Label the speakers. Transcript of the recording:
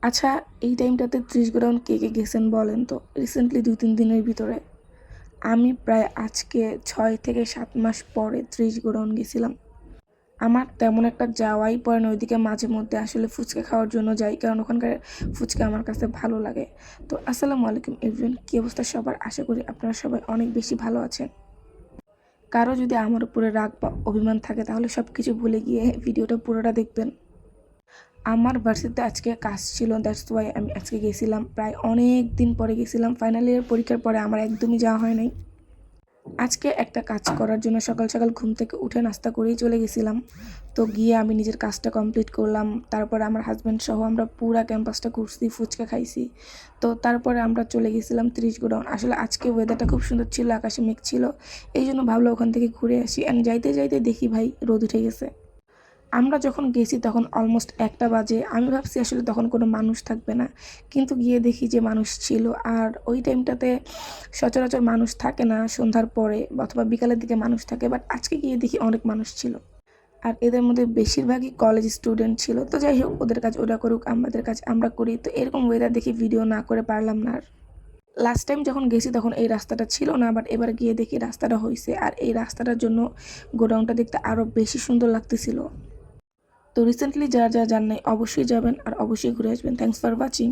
Speaker 1: আচ্ছা, এই টাইমটাতে ৩০ গ্রাউন্ড কে কে গেছেন বলেন তো? রিসেন্টলি ২-৩ দিনের ভিতরে। আমি প্রায় আজকে ৬ থেকে ৭ মাস পরে ৩০ গ্রাউন্ড গেছিলাম। আমার তেমন একটা যাওয়াই পড়ে না ওইদিকে, মাঝে মধ্যে আসলে ফুচকা খাওয়ার জন্য যাই, কারণ ওখানকার ফুচকা আমার কাছে ভালো লাগে। তো আসসালামু আলাইকুম এভরিওয়ান, কী অবস্থা সবার? আশা করি আপনারা সবাই অনেক বেশি ভালো আছেন। কারো যদি আমার উপরে রাগ বা অভিমান থাকে তাহলে সব কিছু ভুলে গিয়ে ভিডিওটা পুরোটা দেখবেন। আমার ভার্সিটিতে আজকে কাজ ছিল, দ্যাটস ওয়াই আমি আজকে গেছিলাম। প্রায় অনেক দিন পরে গেছিলাম, ফাইনাল ইয়ার পরীক্ষার পরে আমার একদমই যাওয়া হয় নাই। আজকে একটা কাজ করার জন্য সকাল সকাল ঘুম থেকে উঠে নাস্তা করেই চলে গেছিলাম। তো গিয়ে আমি নিজের কাজটা কমপ্লিট করলাম। তারপরে আমার হাজব্যান্ড সহ আমরা পুরা ক্যাম্পাসটা ঘুরছি, ফুচকা খাইছি। তো তারপরে আমরা চলে গেছিলাম ৩০ গোডাউন। আসলে আজকে ওয়েদারটা খুব সুন্দর ছিল, আকাশে মেঘ ছিল, এই জন্য ভাবলাম ওখান থেকে ঘুরে আসি। অ্যান্ড যাইতে যাইতে দেখি ভাই রোদ উঠে গেছে। আমরা যখন গেছি তখন অলমোস্ট ১টা বাজে। আমি ভাবছি আসলে তখন কোনো মানুষ থাকবে না, কিন্তু গিয়ে দেখি যে মানুষ ছিল। আর ওই টাইমটাতে সচরাচর মানুষ থাকে না, সন্ধ্যার পরে অথবা বিকালের দিকে মানুষ থাকে, বাট আজকে গিয়ে দেখি অনেক মানুষ ছিল। আর এদের মধ্যে বেশিরভাগই কলেজ স্টুডেন্ট ছিল। তো যাই হোক, ওদের কাজ ওরা করুক, আমাদের কাজ আমরা করি। তো এরকম ওয়েদার দেখি ভিডিও না করে পারলাম না। আর লাস্ট টাইম যখন গেছি তখন এই রাস্তাটা ছিল না, বাট এবার গিয়ে দেখি রাস্তাটা হয়েছে। আর এই রাস্তাটার জন্য গোডাউনটা দেখতে আরও বেশি সুন্দর লাগতেছিল। তো রিসেন্টলি যারা যারা যান নাই অবশ্যই যাবেন আর অবশ্যই ঘুরে আসবেন। Thanks for watching.